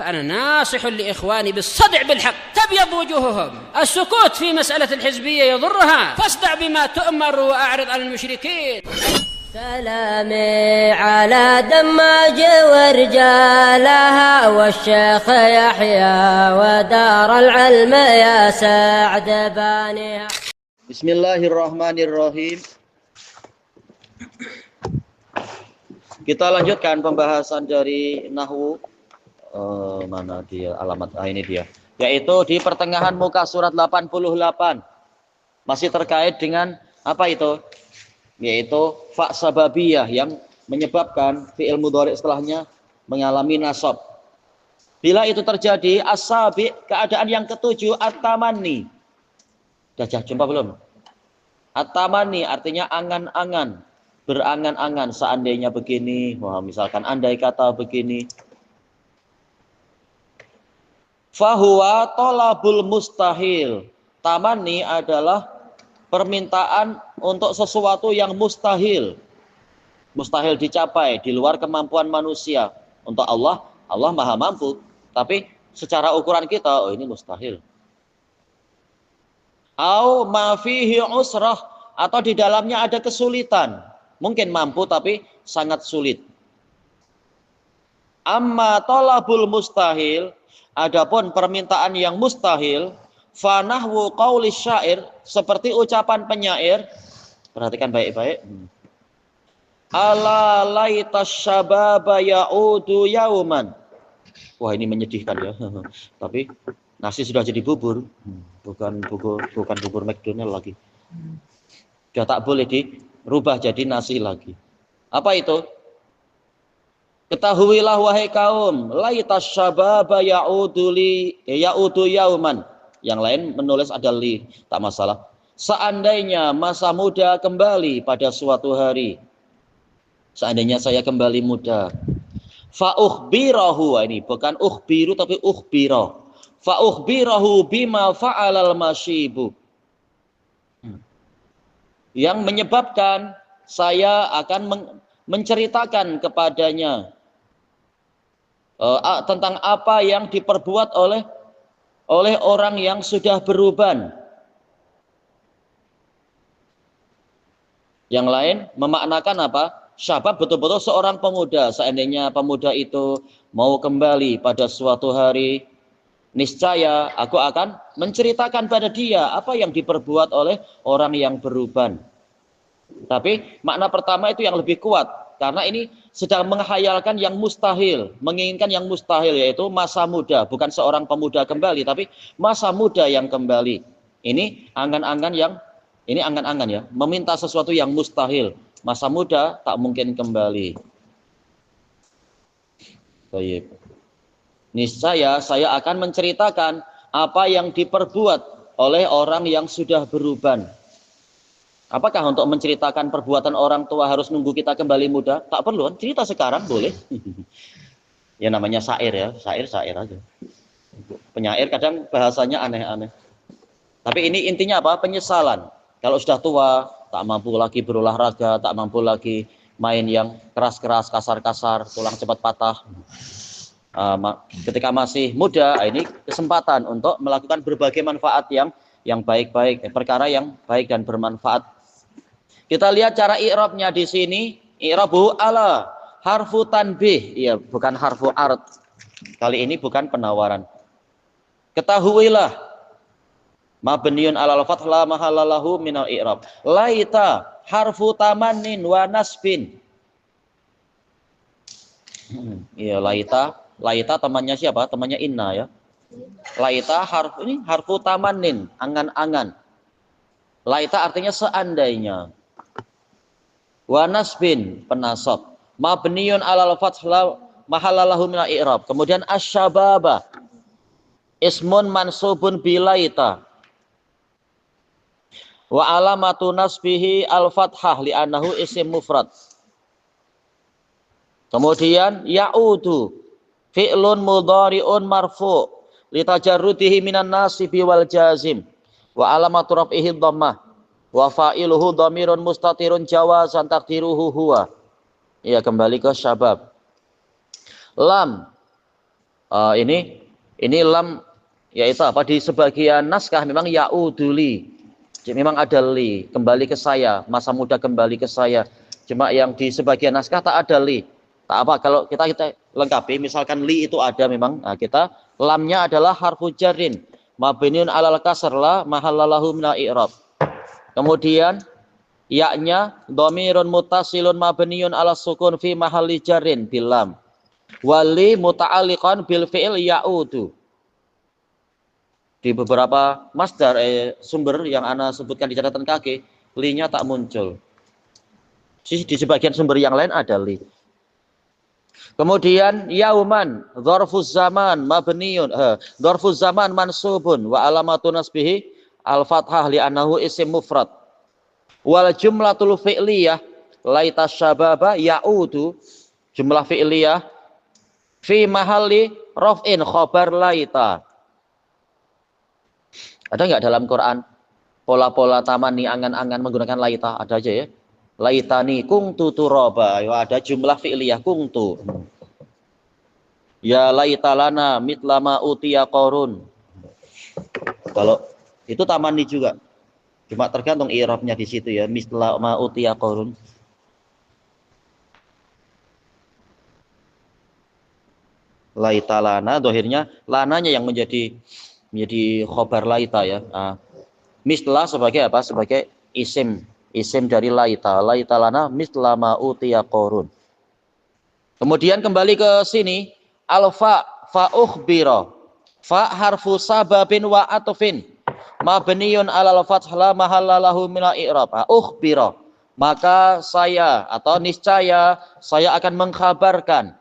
فأنا ناصح لإخواني بالصدع بالحق تبيض وجوههم. السكوت في مسألة الحزبية يضرها، فاصدع بما تؤمر وأعرض عن المشركين. سلامي على دماج ورجالها والشيخ يحيى ودار العلم يا سعد بانيها. Bismillahirrahmanirrahim. Kita lanjutkan pembahasan dari nahwu. Mana dia alamat? Ini dia. Yaitu di pertengahan muka surat 88. Masih terkait dengan apa itu? Yaitu fa sababiyah yang menyebabkan fi'il mudhari setelahnya mengalami nasab. Bila itu terjadi as-sabi, keadaan yang ketujuh at-tamanni. Sudah jumpa belum? At-tamanni artinya angan-angan, berangan-angan, seandainya begini, wah misalkan andai kata begini. Fahuwa tolabul mustahil. Tamanni adalah permintaan untuk sesuatu yang mustahil. Mustahil dicapai, di luar kemampuan manusia. Untuk Allah, Allah maha mampu. Tapi secara ukuran kita, oh ini mustahil. Au ma fihi usrah, atau di dalamnya ada kesulitan. Mungkin mampu tapi sangat sulit. Amma tolabul mustahil, adapun permintaan yang mustahil, fanahwu qauli syair, seperti ucapan penyair. Perhatikan baik-baik. Ala laitas syababa ya'udu yauman. Wah, ini menyedihkan ya. Tapi nasi sudah jadi bubur. Bukan bubur McDonald lagi. Sudah tak boleh dirubah jadi nasi lagi. Apa itu? Ketahuilah wahai kaum, laitas syababa ya'udu yauman. Yang lain menulis ada li, tak masalah. Seandainya masa muda kembali pada suatu hari. Seandainya saya kembali muda. Fa ukhbirahu, ini bukan ukhbiru tapi ukhbira. Fa ukhbirahu bima fa'alal masyibu. Yang menyebabkan saya akan menceritakan kepadanya tentang apa yang diperbuat oleh orang yang sudah beruban. Yang lain memaknakan apa? Syabab betul-betul seorang pemuda. Seandainya pemuda itu mau kembali pada suatu hari, niscaya aku akan menceritakan pada dia apa yang diperbuat oleh orang yang beruban. Tapi makna pertama itu yang lebih kuat. Karena ini sedang menghayalkan yang mustahil, menginginkan yang mustahil, yaitu masa muda, bukan seorang pemuda kembali, tapi masa muda yang kembali. Ini angan-angan ya, meminta sesuatu yang mustahil. Masa muda tak mungkin kembali. Baik. Niscaya saya akan menceritakan apa yang diperbuat oleh orang yang sudah beruban. Apakah untuk menceritakan perbuatan orang tua harus nunggu kita kembali muda? Tak perlu, cerita sekarang boleh. Ya namanya syair ya, syair aja. Penyair kadang bahasanya aneh-aneh. Tapi ini intinya apa? Penyesalan. Kalau sudah tua, tak mampu lagi berolahraga, tak mampu lagi main yang keras-keras, kasar-kasar, tulang cepat patah. Ketika masih muda, ini kesempatan untuk melakukan berbagai manfaat yang baik-baik, perkara yang baik dan bermanfaat. Kita lihat cara i'rabnya di sini. I'rabu ala harfu tanbih, iya bukan harfu ard. Kali ini bukan penawaran. Ketahuilah mabniun alal fath la mahallalahu minal i'rab. Laita harfu tamannin wa nasbin. Iya, laita temannya siapa? Temannya inna ya. Laita harfu tamannin, angan-angan. Laita artinya seandainya. Wa nasbin, penasab. Mabniun alal fath la mahallalahu minal i'rab. Kemudian asyababa, ismun mansubun bilaita. Wa alamatu nasbihi al-fathah li'annahu isim mufrad. Kemudian ya'udu fi'lun mudhari'un marfu' litajarrudihi minan nasibi wal jazim. Wa alamatu raf'ihi dhammah. Wa fa'iluhu dhamirun mustatirun jawazan taqdiruhu huwa. Ya, kembali ke syabab. Lam Ini lam yaitu apa, di sebagian naskah memang yauduli. Jadi memang ada li, kembali ke saya, masa muda kembali ke saya. Cuma yang di sebagian naskah tak ada li. Tak apa, kalau kita lengkapi, misalkan li itu ada memang, nah kita lamnya adalah harfu jarrin mabniun alal kasr la mahallalahu minal i'rab. Kemudian yaknya dhamirun muttasilun mabniun ala sukun fi mahalli jarrin bil lam. Wali muta'alliqan bil fi'il ya'udu. Di beberapa masdar sumber yang ana sebutkan di catatan kaki, li-nya tak muncul. Di sebagian sumber yang lain ada li. Kemudian yauman dzarfuz zaman mabniun dzarfuz zaman mansubun wa alamatun nasbihi al fathah li annahu isim mufrad. Wal jumlatul fi'liyah laita syababa ya'udu, jumlah fi'liyah fi mahalli raf'in khabar laita. Ada nggak dalam Quran pola-pola tamani angan-angan menggunakan laita? Ada aja ya. Laitani kungtu turaba. Ya, ada jumlah fi'liyah kungtu. Ya laitalana mitlama utiya qarun. Kalau itu tamani juga. Cuma tergantung i'rabnya di situ ya. Mitlama utiya qarun. Laitalana dohirnya lananya yang menjadi khobar laita ya. Mislah sebagai apa? Sebagai isim dari laita. Laita lana misla ma utiya qarun. Kemudian kembali ke sini, alfa fa ukhbira. Fa harfu sababin wa atfin. Mabniun alal fath la mahalla lahu min al-i'rab. Ukhbira. Maka saya atau niscaya saya akan mengkhabarkan.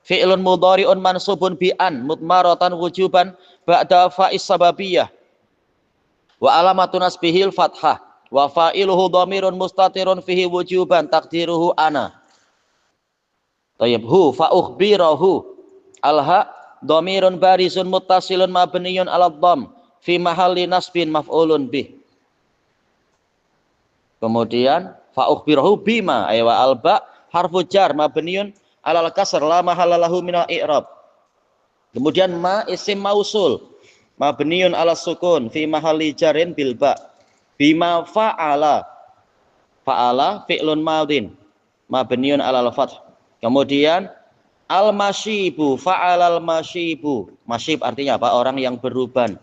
Fi'lun mudhari'un mansubun bi an mutmaratan wujuban ba'da fa'is sababiyah wa alamatun nasbihil fathah wa fa'iluhu dhamirun mustatirun fihi wujuban taqdiruhu ana. Tayyib hu fa ukhbirahu alha dhamirun barizun muttasilun mabniyun 'ala dhamm fi mahalli nasbin maf'ulun bih. Kemudian fa ukhbirahu bima aywa alba harfu jar mabniyun 'alal kasr la mahallalahu minal i'rab. Kemudian ma isim mausul mabniun 'ala sukun fi mahalli jarrin bil ba. Bima fa'ala fi'lun madin mabniun 'alal fath. Kemudian al masyibu fa'alal masyibu. Masyib artinya apa? Orang yang beruban.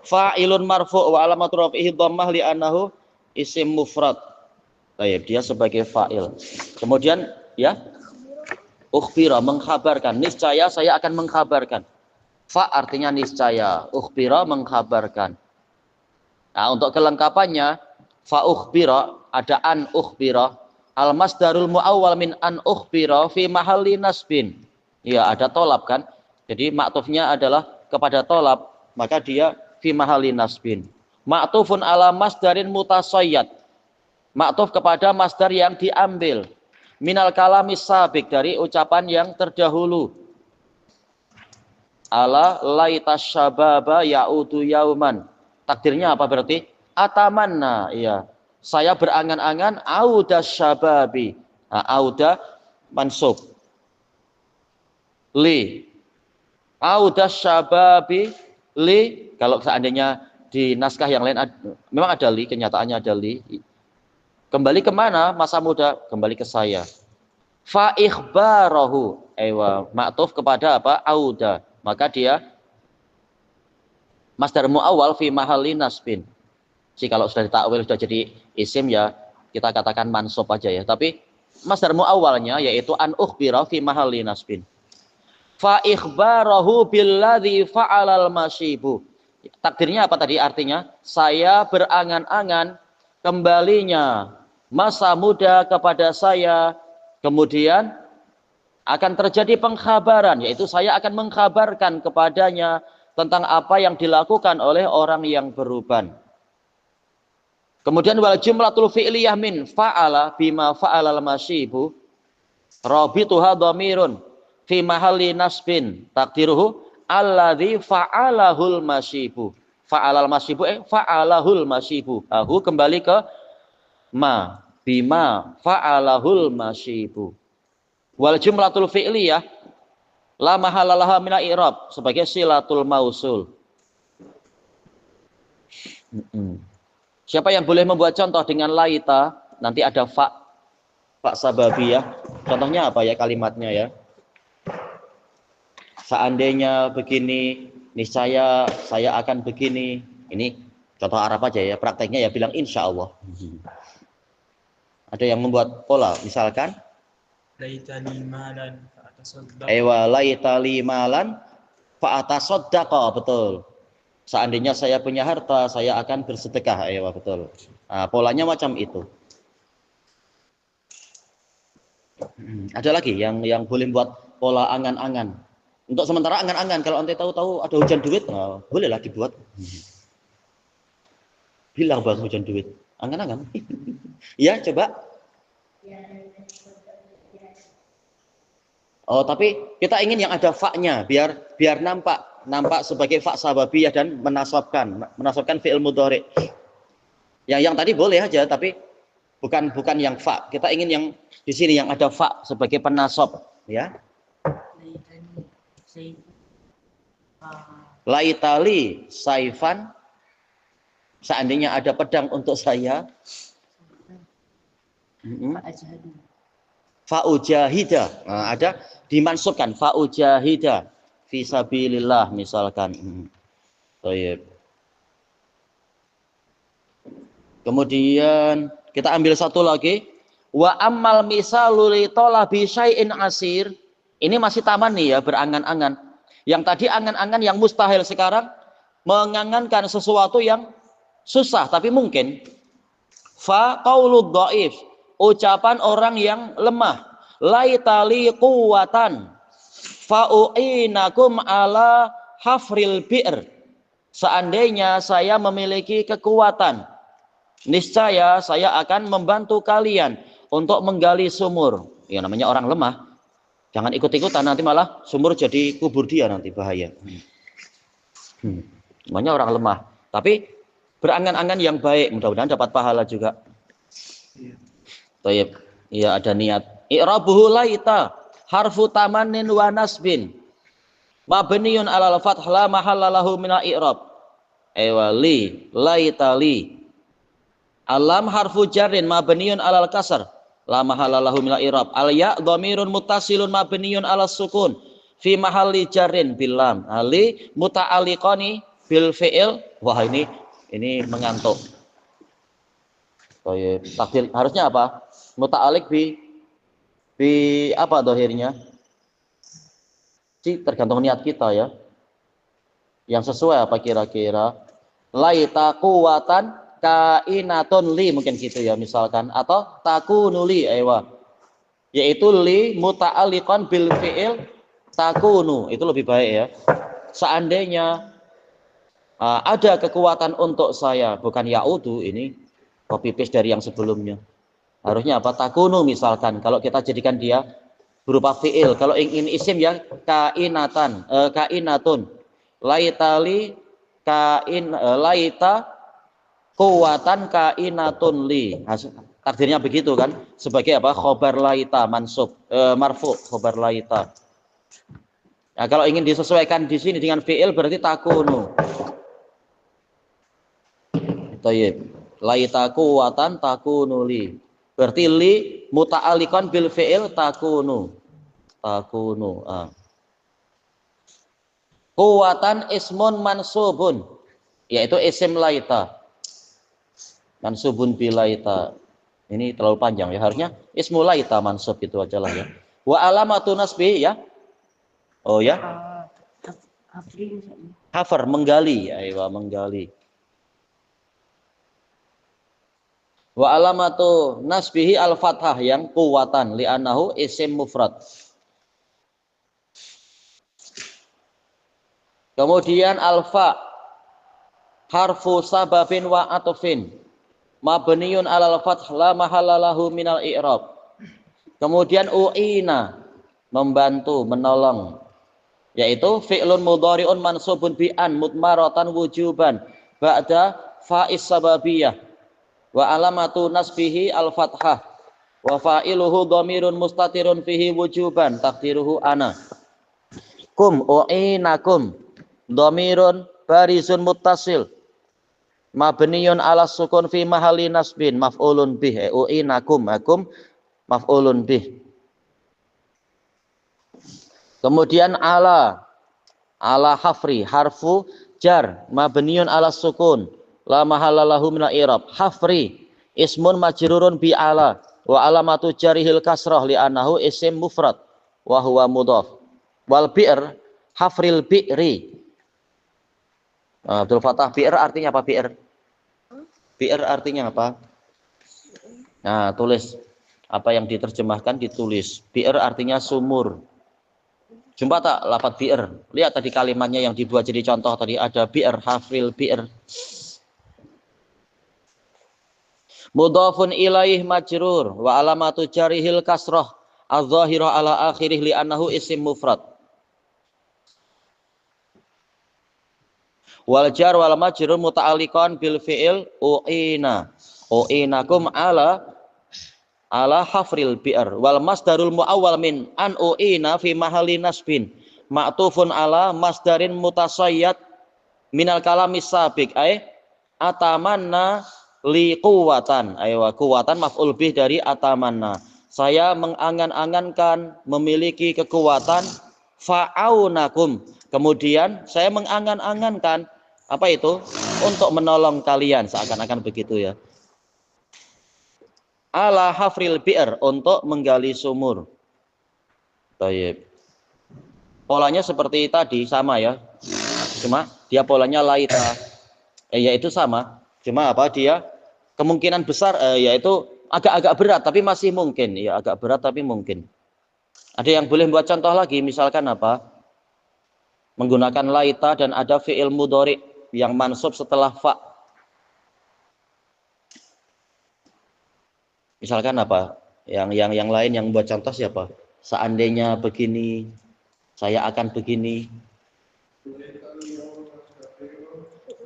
Fa'ilun marfu' wa alamatu raf'ihi dhammah li annahu isim mufrad. Baik, dia sebagai fa'il. Kemudian ya, ukhbira mengkhabarkan, niscaya saya akan mengkhabarkan. Fa artinya niscaya, ukhbira mengkhabarkan. Nah, untuk kelengkapannya, fa ukhbira ada an ukhbira, al masdarul muawwal min an ukhbira fi mahalli nasbin. Ya, ada tolab kan? Jadi maktufnya adalah kepada tolab, maka dia fi mahalli nasbin. Maktufun ala masdarin mutasayyad. Maktuf kepada masdar yang diambil. Minal kalamis sabik dari ucapan yang terdahulu. Ala laitas syababa ya'udu yauman. Takdirnya apa berarti? Atamanna, iya. Saya berangan-angan auda syababi. Nah, auda mansub. Li. Auda syababi li. Kalau seandainya di naskah yang lain memang ada li, kenyataannya ada li. Kembali kemana masa muda? Kembali ke saya. Fa ikhbarahu. Maktuf kepada apa? Auda. Maka dia masdar muawwal fi mahalli nasbin. Jadi kalau sudah ditakwil sudah jadi isim ya kita katakan mansub aja ya. Tapi masdar muawwalnya yaitu an ukhbira fi mahalli nasbin. Fa ikhbarahu billadzi fa'alal masyibu. Takdirnya apa tadi artinya? Saya berangan-angan kembalinya masa muda kepada saya, kemudian akan terjadi pengkhabaran, yaitu saya akan mengkhabarkan kepadanya tentang apa yang dilakukan oleh orang yang beruban. Kemudian wal jumlatul fi'liyah min fa'ala bima fa'alal masyibu rabituha dhamirun fi mahalli nasbin taqdiruhu alladzi fa'alahul masyibu. Fa'alal masyibu fa'alahul masyibu. Hu kembali ke ma bima fa'alahul masyibu. Wal jumlatul fi'liyah La mahallalaha minal i'rab sebagai silatul mausul. Siapa yang boleh membuat contoh dengan laita? Nanti ada fa sababiyah. Contohnya apa ya kalimatnya ya? Seandainya begini, niscaya saya akan begini. Ini contoh Arab aja ya. Prakteknya ya bilang insya Allah. Ada yang membuat pola, misalkan laitani malan fa'atasaddaq. Laitali malan fa'atasaddaqa, betul. Seandainya saya punya harta, saya akan bersedekah. Betul. Nah, polanya macam itu. Ada lagi yang boleh buat pola angan-angan. Untuk sementara angan-angan, kalau ente tahu-tahu ada hujan duit, nah, bolehlah dibuat. Bilang bang hujan duit, angan-angan. Ya, coba. Oh, tapi kita ingin yang ada fa-nya, biar nampak sebagai fa sababiyah dan menasabkan fi'il mudhari. Yang tadi boleh aja, tapi bukan yang fa. Kita ingin yang di sini yang ada fa sebagai penasab, ya. Laitali saifan, seandainya ada pedang untuk saya. Fa'ujahida, nah, ada dimansubkan fa'ujahida fi sabilillah misalkan. Baik. Kemudian kita ambil satu lagi, wa ammal misalu li talabi syai'in asir. Ini masih taman nih ya, berangan-angan. Yang tadi angan-angan yang mustahil, sekarang mengangankan sesuatu yang susah tapi mungkin. Fa qaulud dhaif, ucapan orang yang lemah. Laitali quwwatan fa u'inakum ala hafril bi'r. Seandainya saya memiliki kekuatan, niscaya saya akan membantu kalian untuk menggali sumur. Ya namanya orang lemah, jangan ikut-ikutan, nanti malah sumur jadi kubur dia, nanti bahaya. Namanya orang lemah, tapi berangan-angan yang baik, mudah-mudahan dapat pahala juga. Baik, ya ada niat. I'rabuhu laita harfu tamanin wa nasbin mabniun alal fath la mahalla lahu minal i'rab. Li laita li. Alam harfu jarrin mabniun alal kasr la mahalla lahu minal i'rab. Al ya dhamirun muttasilun mabniun alas sukun fi mahalli jarrin bil lam. Ali muta'alliqani bil fi'il. Wah, ini mengantuk. Takdir harusnya apa? Muta'alliq bi apa dohirnya? Tergantung niat kita ya. Yang sesuai apa kira-kira? Laita quwatan kainatun li, mungkin gitu ya misalkan, atau takunu li, yaitu li muta'alliqan bil fi'il takunu, itu lebih baik ya. Seandainya ada kekuatan untuk saya, bukan ya'udu, ini copy paste dari yang sebelumnya. Harusnya apa? Takunu misalkan, kalau kita jadikan dia berupa fi'il. Kalau ingin isim ya kainatan, kainatun. Laitali laita kuwatan kainatun li. Takdirnya begitu kan? Sebagai apa? Khobar laita mansub, marfu khobar laita. Nah, kalau ingin disesuaikan di sini dengan fi'il berarti takunu. Tayyib. Laita kuwatan takunu li. Berarti li muta'alliqan bil fi'il takunu. Kuwatan ismun mansubun, yaitu isim laita. Mansubun bilaita. Ini terlalu panjang ya, harusnya ismu laita mansub itu aja lah ya. Wa alamatu nasbi ya. Oh ya. Hafar menggali, menggali. Wa alamatu nasbihi al-fathah yang kuwatan li'annahu isim mufrad. Kemudian alfa harfu sababin wa atufin mabniun alal fath la mahalla lahu minal i'rab. Kemudian u'ina membantu, menolong, yaitu fi'lun mudhari'un mansubun bi'an mudmaratan wujuban ba'da fa'is sababiyah. Wa alamatu nasbihi al-fathah wa fa'iluhu dhamirun mustatirun fihi wujuban taqdiruhu ana. kum u'inakum dhamirun barizun muttasil mabniyun ala sukun fi mahalli nasbin maf'ulun bih u'inakum akum maf'ulun bih. Kemudian ala hafri harfu jar mabniyun ala sukun la mahalla lahu min al-i'rab. Hafri ismun majrurun bi ala wa alamatu jarihil kasrah li annahu isim mufrad wa huwa mudhaf. Wal bi'r hafril bi'ri. Abdul Fatah, bi'r artinya apa bi'r? Bi'r artinya apa? Nah, tulis apa yang diterjemahkan ditulis. Bi'r artinya sumur. Jumpa tak lafaz bi'r? Lihat tadi kalimatnya yang dibuat jadi contoh tadi ada bi'r, hafril bi'r. Mudhafun ilaih majrur wa alamatu jarihil kasrah adz-dzahirah ala akhirih li annahu isim mufrad. Wal jar wal majrur muta'alliqan bil fi'il u'ina. U'inakum ala hafril bi'r wal masdarul muawwal min an u'ina fi mahalli nasbin ma'tufun ala masdarin mutasayyad minal kalamis sabiq ay atamanna li quwatan aywa quwatan maf'ul bih dari atamanna. Saya mengangan-angankan memiliki kekuatan fa'aunakum. Kemudian saya mengangan-angankan apa itu? Untuk menolong kalian, seakan-akan begitu ya. Ala hafril bi'r untuk menggali sumur. Baik. Polanya seperti tadi sama ya. Cuma dia polanya laita. Yaitu sama. Cuma apa dia kemungkinan besar yaitu agak-agak berat tapi masih mungkin ya, agak berat tapi mungkin. Ada yang boleh buat contoh lagi, misalkan apa? Menggunakan laita dan ada fi'il mudhari yang mansub setelah fa. Misalkan apa? Yang lain yang buat contoh siapa? Seandainya begini, saya akan begini.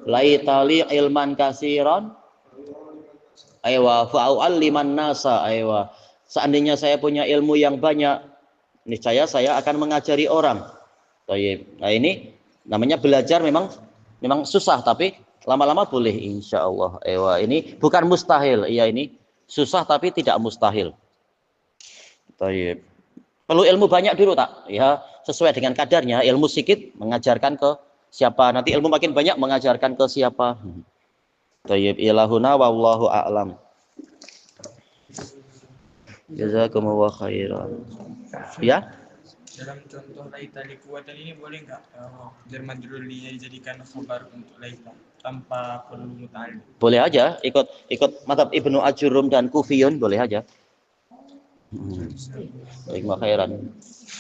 Laitali ilman kasiran aywa fa'u'alliman nasa aywa. Seandainya saya punya ilmu yang banyak, niscaya saya akan mengajari orang. Nah, ini namanya belajar memang susah tapi lama-lama boleh insyaallah. Aywa, ini bukan mustahil. Iya, ini susah tapi tidak mustahil. Perlu ilmu banyak dulu tak? Ya, sesuai dengan kadarnya. Ilmu sedikit mengajarkan ke siapa, nanti ilmu makin banyak mengajarkan ke siapa. Thayyib ilahuna wallahu a'lam. Jazakumullah khairan. Ya? Dalam contoh laita li kuwatan ini boleh nggak jar majrur dijadikan khabar untuk laita tanpa perlu muta'alliq? Boleh aja, ikut mazhab Ibnu Ajurum dan Kufiyun boleh aja. Baik, khairan.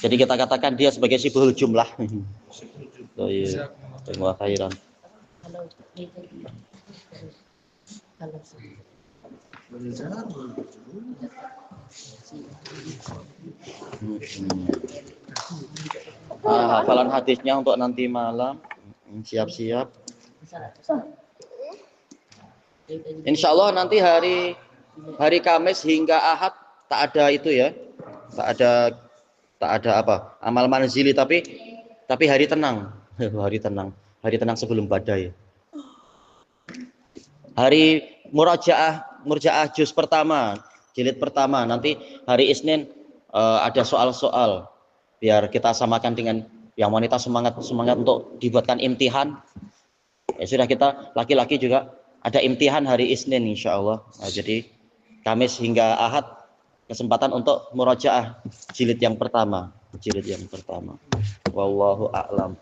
Jadi kita katakan dia sebagai sibhul jumlah. Terima khairan. Hafalan hadisnya untuk nanti malam. Siap-siap. Insya Allah nanti hari Kamis hingga Ahad tak ada itu ya. Tak ada apa? Amal manzili tapi hari tenang. Hari tenang sebelum badai. Hari murjaah juz pertama, jilid pertama. Nanti hari Isnin ada soal-soal biar kita samakan dengan yang wanita semangat untuk dibuatkan imtihan. Ya sudah, kita laki-laki juga ada imtihan hari Isnin insyaallah. Nah, jadi Kamis hingga Ahad kesempatan untuk murajaah jilid yang pertama. Wallahu a'lam.